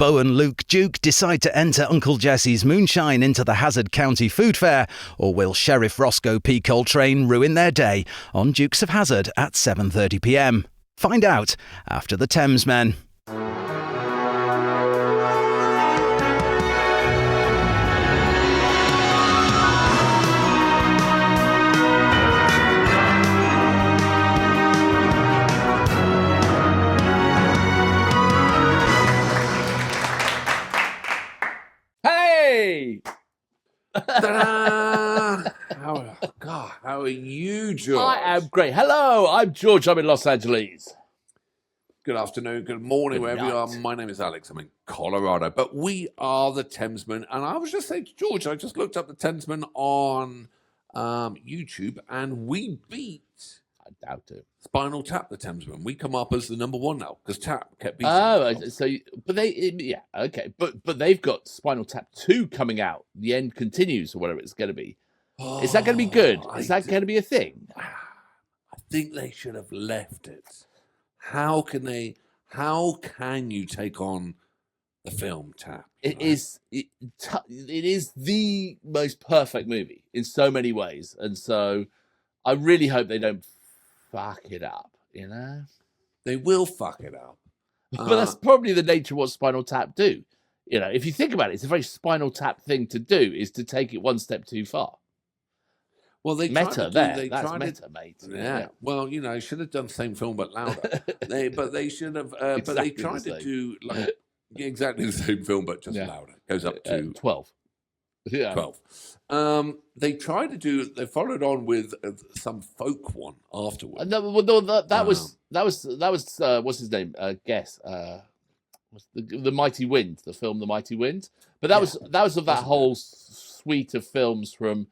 Bo and Luke Duke decide to enter Uncle Jesse's moonshine into the Hazard County Food Fair? Or will Sheriff Roscoe P. Coltrane ruin their day on Dukes of Hazzard at 7:30pm? Find out after the Thamesmen. Hey! How are you, George? I am great. Hello, I'm George. I'm in Los Angeles. Good afternoon, good morning, Good wherever you are. night. My name is Alex. I'm in Colorado, but we are the Thamesmen. And I was just saying to George, I just looked up the Thamesmen on YouTube, and we beat Doubt it. Spinal Tap, the Thamesmen. We come up as the number one now because Tap kept beating. Oh, them. so but but they've got Spinal Tap 2 coming out. The End Continues, or whatever it's going to be. Is that going to be good? Is that going to be a thing? I think they should have left it. How can you take on the film Tap? It is the most perfect movie in so many ways, and so I really hope they don't fuck it up. You know, They will fuck it up. but that's probably the nature of what Spinal Tap do. You know, if you think about it, it's a very Spinal Tap thing to do, is to take it one step too far. Well, they Meta tried to there. They That's tried meta, mate. Yeah. Well, should have done the same film but louder. They should have. But they Exactly tried the to same. do exactly the same film but just louder. Goes up to 12. Yeah. 12. They tried to do. They followed on with some folk one afterwards. That was what's his name? Guess. The Mighty Wind, the film The Mighty Wind. But that was of that whole suite of films from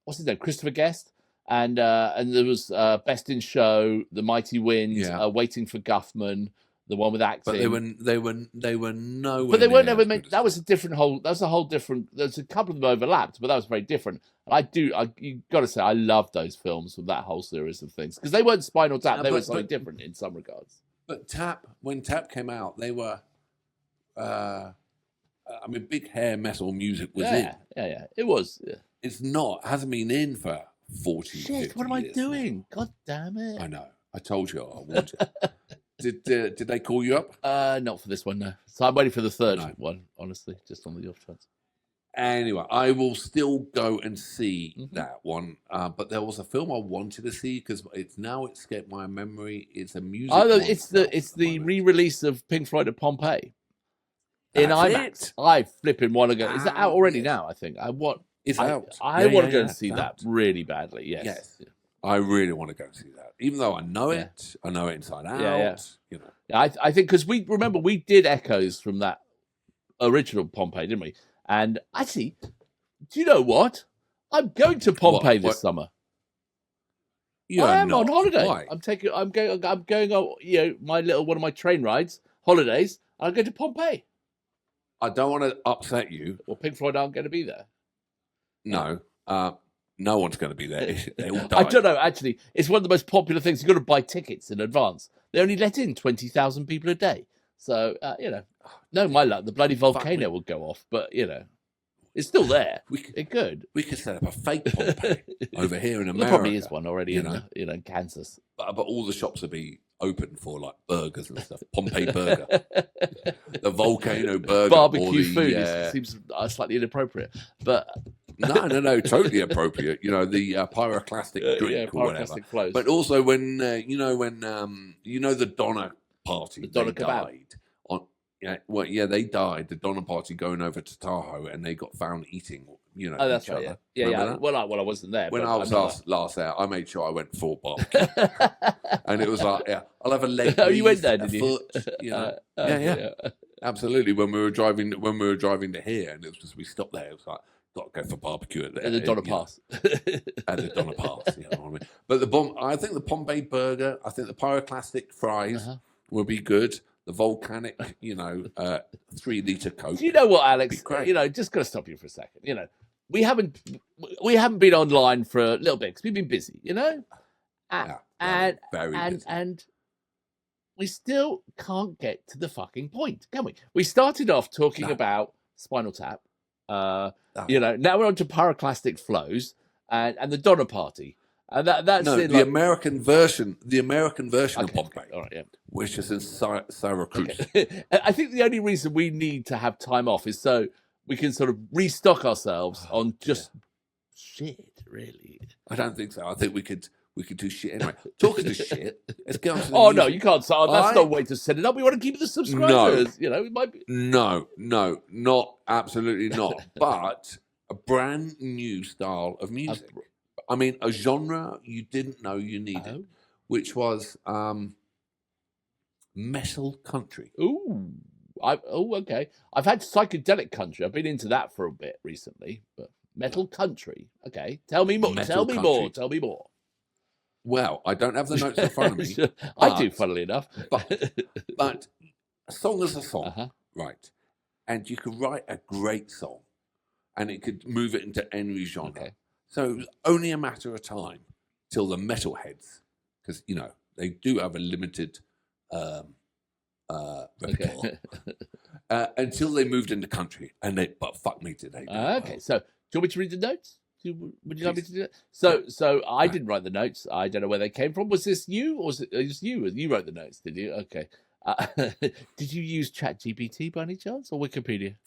what's his name? Christopher Guest. And there was Best in Show, The Mighty Wind, Waiting for Guffman, the one with acting. But they were nowhere. But they weren't near ever as meant. good That as was a different whole. That was a whole different. There's a couple of them overlapped, but that was very different. And you got to say, I love those films with that whole series of things because they weren't Spinal Tap. They were something different in some regards. But when Tap came out, they were. Big hair metal music was in. Yeah. It was. Yeah. It's not. Hasn't been in for 40 Shit, 50 what am I years doing? God damn it. now. I know. I told you I wanted. Did they call you up? Not for this one, no. So I'm waiting for the third No. one, honestly, just on the off chance. Anyway, I will still go and see that one. But there was a film I wanted to see because it's escaped my memory. It's a music. Oh, no, one it's now the at the moment. re-release of Pink Floyd at Pompeii in That's IMAX. it. I flipping want to go. Is that out already Yes. now? I think It's out. I Yeah, want to yeah, go yeah, and see it's that out. really badly. Yes. Yes. I really want to go and see that, even though I know it. I know it inside out. Yeah. You know. Yeah, I think because we did echoes from that original Pompeii, didn't we? And actually, do you know what? I'm going to Pompeii this summer. You're I am not. on holiday. Why? I'm going on one of my train rides, holidays. I'll go to Pompeii. I don't want to upset you. Well, Pink Floyd aren't going to be there. No. No one's going to be there. They all I died. don't know. Actually, it's one of the most popular things. You've got to buy tickets in advance. They only let in 20,000 people a day. So, no, my luck, the bloody volcano will go off. But, it's still there. It could. We could set up a fake Pompeii over here in America. There probably is one already in Kansas. But all the shops would be open for like burgers and stuff. Pompeii burger. The volcano burger. Barbecue or the, food seems slightly inappropriate. But No, totally appropriate. The pyroclastic drink or whatever. pyroclastic flows. But also when the Donner party, The Donner they kebab. died. They died. The Donner party going over to Tahoe, and they got found eating. Oh, that's each right. other. Yeah. Remember Yeah. that? Well, I wasn't there. When but I was last out, I made sure I went full barbecue, and it was like, I'll have a leg. Oh, you went piece, there, a did you? foot, Yeah. Absolutely. When we were driving to here, and it was just we stopped there. It was like, got to go for barbecue at the Donner Pass. At the Donner Pass, you know what I mean? But I think the Pompeii burger, I think the pyroclastic fries will be good. The volcanic, 3-liter Coke. Do you know what, Alex? Be great. Just got to stop you for a second. We haven't been online for a little bit because we've been busy. Very busy. And we still can't get to the fucking point, can we? We started off talking about Spinal Tap. Now we're on to Pyroclastic Flows and the Donner Party. And that's the American version. The American version of Pompeii, all right, which is in Syracuse. Okay. I think the only reason we need to have time off is so we can sort of restock ourselves on just shit. Really, I don't think so. I think we could do shit anyway. Talking to shit, let's get on to the music. No, you can't. That's no way to set it up. We want to keep the subscribers. No, it might be. No, not absolutely not. But a brand new style of music. I mean, a genre you didn't know you needed, which was metal country. Ooh. Okay. I've had psychedelic country. I've been into that for a bit recently, but metal country. Okay. Tell me more. Tell me more. Well, I don't have the notes in front of me. I do, funnily enough. but a song is a song, right? And you could write a great song, and it could move it into any genre. Okay. So it was only a matter of time till the metalheads, because they do have a limited repertoire, until they moved into country, but fuck me, did they? Okay, so do you want me to read the notes? Would you like me to do that? So I didn't write the notes. I don't know where they came from. Was this you, or was it you? You wrote the notes, did you? Okay. Did you use ChatGPT by any chance, or Wikipedia?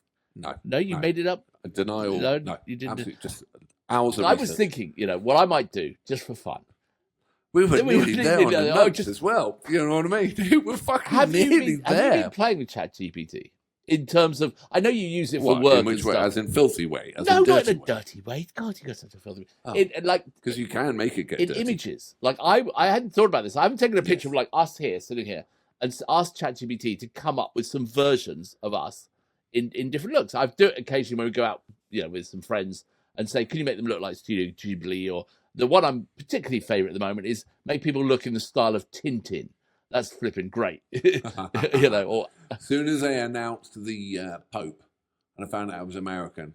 No, you made it up. Denial. No, you didn't. Absolutely, just hours of I was thinking, what I might do just for fun. We were nearly there on the notes as well. You know what I mean? We're fucking nearly there. Have you been playing with ChatGPT? In terms of, I know you use it for work. In which way? As in filthy way? No, not in a dirty way. God, you got such a filthy way. Because you can make it get dirty. In images. Like, I hadn't thought about this. I haven't taken a picture of like us here, sitting here, and asked ChatGPT to come up with some versions of us in different looks. I do it occasionally when we go out, with some friends and say, can you make them look like Studio Ghibli? Or the one I'm particularly favourite at the moment is make people look in the style of Tintin. That's flipping great. Or as soon as they announced the Pope, and I found out I was American,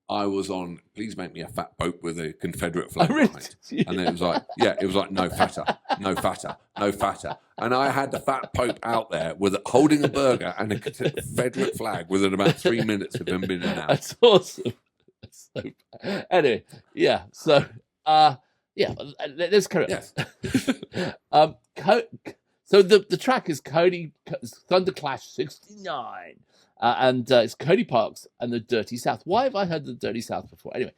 I was on, please make me a fat Pope with a Confederate flag behind. And then it was like, no fatter, no fatter, no fatter. And I had the fat Pope out there holding a burger and a Confederate flag within about 3 minutes of him being announced. That's awesome. Anyway, so let's carry on. Yes. So the track is Cody Thunderclash 69, and it's Cody Parks and the Dirty South. Why have I heard the Dirty South before? Anyway,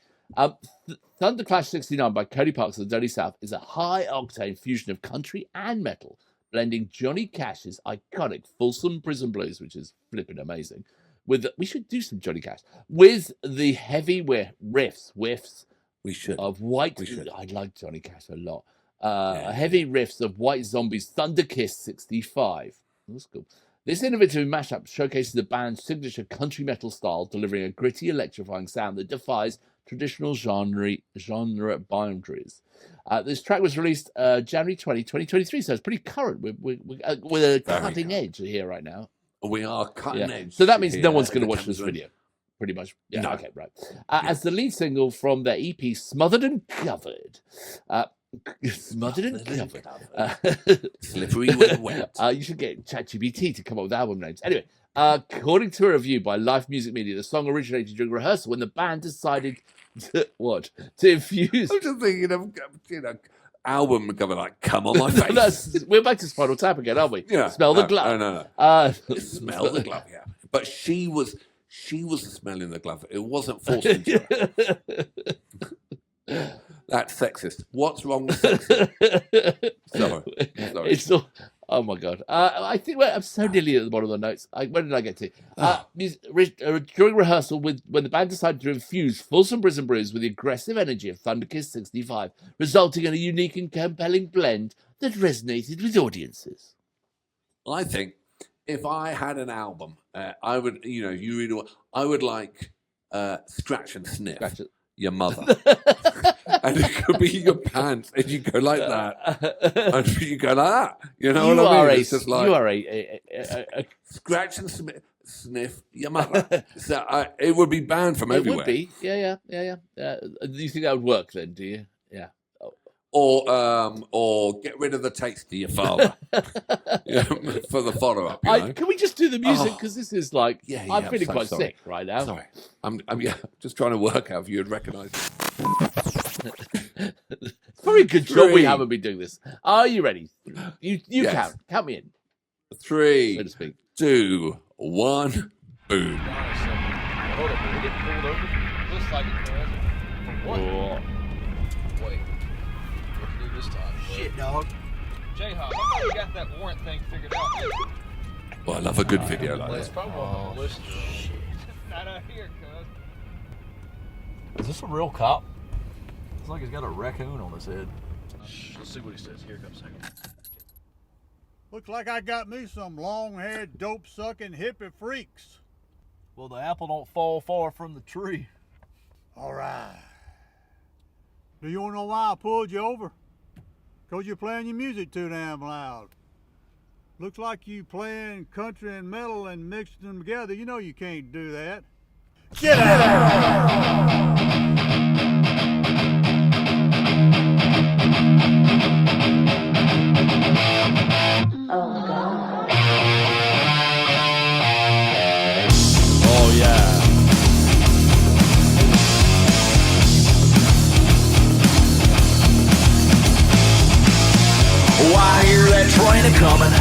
Thunderclash 69 by Cody Parks and the Dirty South is a high-octane fusion of country and metal, blending Johnny Cash's iconic Folsom Prison Blues, which is flipping amazing. We should do some Johnny Cash with the heavy whiffs. We should. Of white. I like Johnny Cash a lot. Heavy riffs of White Zombie's Thunder Kiss 65. That's cool. This innovative mashup showcases the band's signature country metal style, delivering a gritty, electrifying sound that defies traditional genre boundaries. This track was released January 2023, so it's pretty current. We're a cutting edge here right now. We are cutting edge. So that means no one's going to watch this video. Pretty much. Yeah, no. Okay, right. As the lead single from their EP, Smothered and Covered. Smothered and Covered. Slippery when wet. You should get ChatGPT to come up with album names. Anyway, according to a review by Life Music Media, the song originated during rehearsal when the band decided to infuse... I'm just thinking of, album cover like, come on my face. We're back to Spinal Tap again, aren't we? Yeah. Smell the glove. No. Smell the glove, yeah. But she was smelling the glove. It wasn't forced into her. That's sexist. What's wrong with sexist? Sorry. It's all, oh my God. I think I'm so nearly at the bottom of the notes. Where did I get to? During rehearsal, when the band decided to infuse Folsom Prison Blues with the aggressive energy of Thunder Kiss 65, resulting in a unique and compelling blend that resonated with audiences. I think if I had an album, I would, I would like Scratch and Sniff. Your mother. And it could be your pants, and you go like that, and you go like that. You know what I mean? It's just like, you are a Scratch and Sniff your mother. So it would be banned from everywhere. It would be, yeah. Do you think that would work then? Do you? Yeah. or get rid of the taste of your father for the follow-up. Can we just do the music? Because this is like, I'm feeling quite sick right now. Sorry. I'm just trying to work out if you'd recognise it. It's probably a good job we haven't been doing this. Are you ready? You count me in. 3, so to speak. 2, 1, boom. Hold up, we're getting pulled over. Looks like it, cuz. For what? Wait. What to do this time? Shit, dog. Jayhawk, I thought you got that warrant thing figured out. Well, I love a good video like It's this. probably on the list. Shit. Not out here, cuz. Is this a real cop? Looks like he's got a raccoon on his head. Let's see what he says. Here comes a second. Looks like I got me some long-haired, dope-sucking hippie freaks. Well, the apple don't fall far from the tree. All right. Do you want to know why I pulled you over? Because you're playing your music too damn loud. Looks like you playing country and metal and mixing them together. You know you can't do that. Get out! Oh, yeah. Oh, I hear that train a-coming,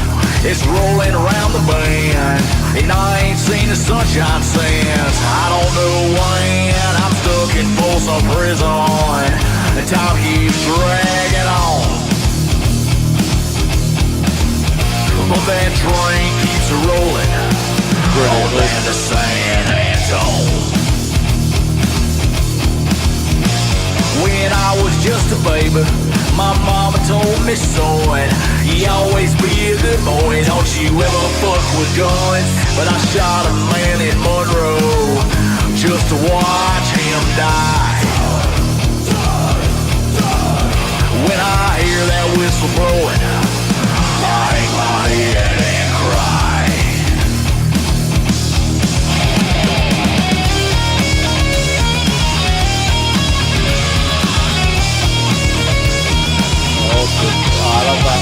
it's rolling around the bend, and I ain't seen the sunshine since I don't know when. I'm stuck in Folsom Prison, and time keeps dragging on, but that train keeps rolling on land of San Antone. When I was just a baby, my mama told me, son, you always be a good boy, don't you ever fuck with guns. But I shot a man in Monroe just to watch him die. When I hear that whistle blowing, I hang my head and cry. I love that.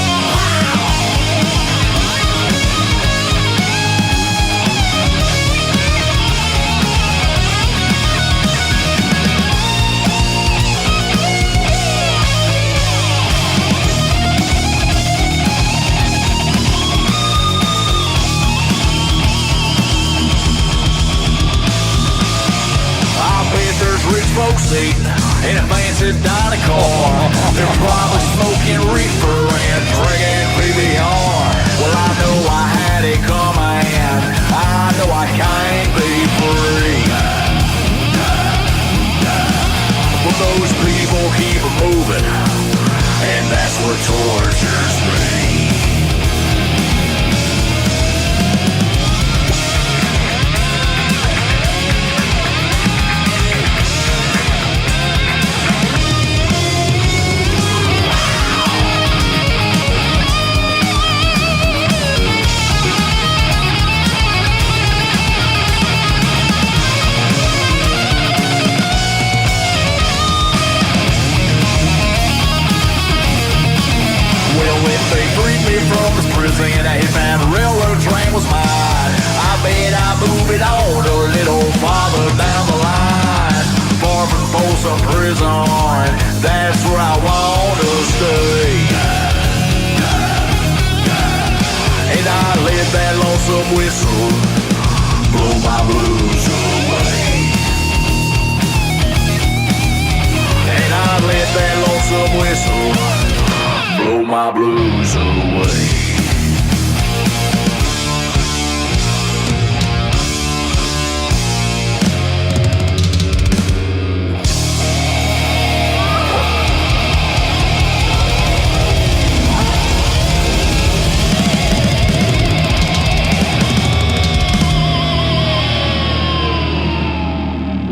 Rich folks eating in a fancy dining car. They're probably smoking reefer and drinking PBR. Well, I know I had it coming. I know I can't be free. But those people keep moving, and that's what tortures me. From this prison, a hitman railroad train was mine. I bet I move it on a little farther down the line. Far from Folsom Prison, that's where I want to stay. And I let that lonesome whistle blow my blues away. And I let that lonesome whistle blow my blues away.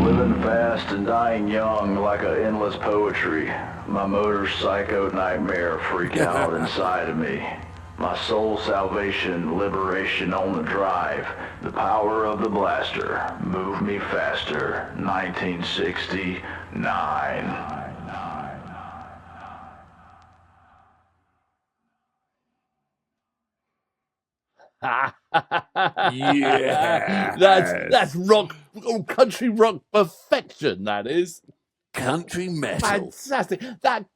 Living fast and dying young like an endless poetry. My motor's psycho nightmare freaking out inside of me. My soul salvation, liberation on the drive. The power of the blaster. Move me faster. 1969. Yeah, that's rock, country rock perfection. That is country metal. fantastic. That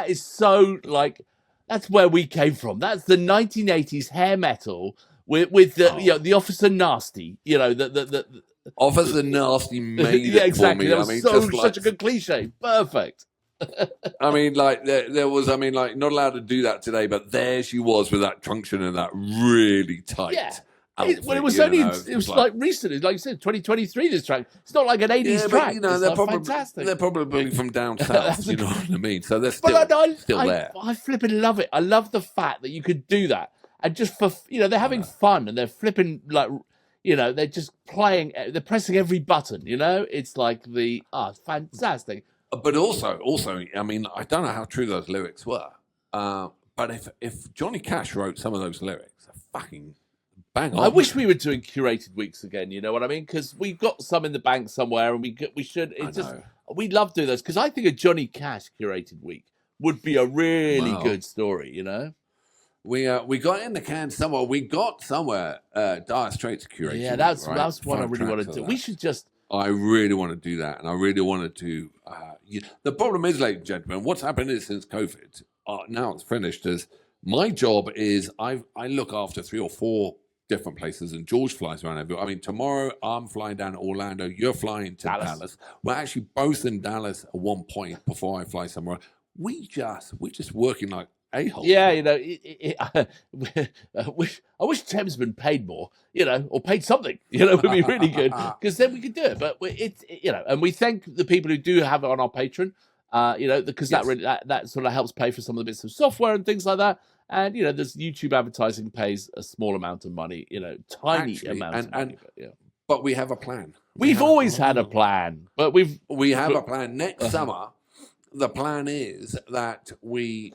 is so like, that's where we came from. That's the 1980s hair metal with the the Officer Nasty. The Officer Nasty made yeah, it exactly. for me. That was I mean, such a good cliche. Perfect. I mean, like there was. I mean, like not allowed to do that today, but there she was with that truncheon and that really tight. Yeah. Outfit, Well, it was it was like recently, like you said, 2023. This track, it's not like an 80s track. But, they're fantastic. They're probably from down south. You know what I mean? So they're But still there. I flipping love it. I love the fact that you could do that, and just for they're having fun and they're flipping like they're just playing. They're pressing every button. It's like it's fantastic. But also, I mean, I don't know how true those lyrics were. But if Johnny Cash wrote some of those lyrics, they're fucking bang on. I wish we were doing curated weeks again. You know what I mean? Because we've got some in the bank somewhere, and we should. We love doing those because I think a Johnny Cash curated week would be a really good story. We got in the can somewhere. We got somewhere. Dire Straits curated. Yeah, that's right? what I really want to do. That. We should just. I really want to do that, and I really wanted to. The problem is, ladies and gentlemen, what's happened is since COVID, now it's finished. Is my job is I look after 3 or 4 different places, and George flies around everywhere. I mean, tomorrow I'm flying down to Orlando. You're flying to Dallas. We're actually both in Dallas at one point before I fly somewhere. We're just working like a-holes. Yeah, I wish Thamesmen paid more, or paid something, would be really good because then we could do it. But and we thank the people who do have it on our Patreon, because that really that sort of helps pay for some of the bits of software and things like that. And there's YouTube advertising pays a small amount of money, tiny amount of money. But we have a plan. We've always had a plan, but we have a plan. Next summer, the plan is that we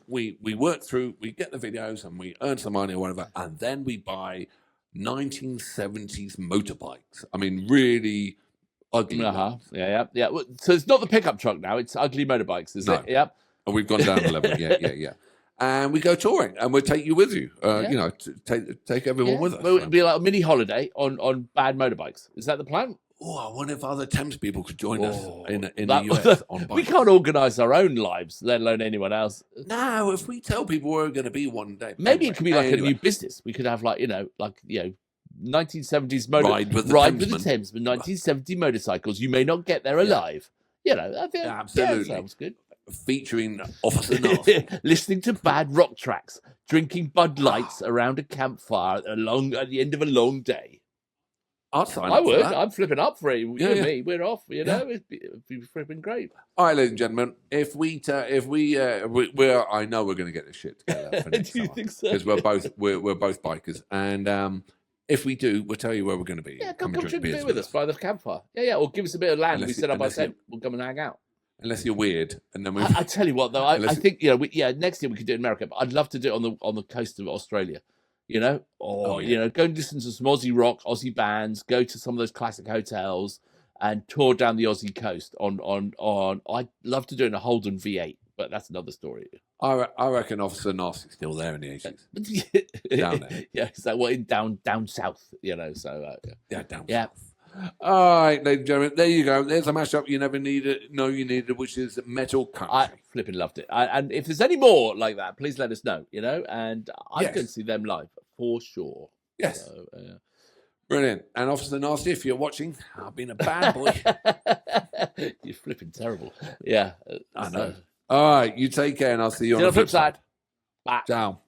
work through, we get the videos and we earn some money or whatever, and then we buy 1970s motorbikes. I mean, really ugly. Yeah. So it's not the pickup truck now; it's ugly motorbikes, is it? Yep. And we've gone down a level. Yeah. And we go touring, and we'll take you with you. Take everyone with us. Well, it'd be like a mini holiday on bad motorbikes. Is that the plan? Oh, I wonder if other Thames people could join us in the US on bikes. We can't organise our own lives, let alone anyone else. No, if we tell people we're going to be one day, maybe it could be like a new business. We could have 1970s Ride with the Thamesmen, 1970 motorcycles. You may not get there alive. I think absolutely sounds good. Featuring Officer Nasty. Listening to bad rock tracks, drinking Bud Lights around a campfire at the end of a long day. I'd sign I up would. for that. I'm flipping up for it. You and me, we're off. It'd be flipping great. All right, ladies and gentlemen. I know we're going to get this shit together. For next Do you think so? Because we're both bikers, and if we do, we'll tell you where we're going to be. Yeah, come drink a beer with us by the campfire. Yeah, or give us a bit of land. We set up our tent. We'll come and hang out. Unless you're weird, and then I tell you what, though, I think next year we could do it in America, but I'd love to do it on the coast of Australia. Go and listen to some Aussie rock, Aussie bands, go to some of those classic hotels, and tour down the Aussie coast. I'd love to do it in a Holden V8, but that's another story. I reckon Officer Nasty's still there in the 80s. Down there. Yeah, so down south, down south. All right, ladies and gentlemen, there you go. There's a mashup you never know you needed, which is metal country. I flipping loved it. And if there's any more like that, please let us know, and I'm going to see them live for sure. Yes. So, brilliant. And Officer Nasty, if you're watching, I've been a bad boy. You're flipping terrible. Yeah. I know. All right, you take care, and I'll see you on the flip side. Bye. Ciao.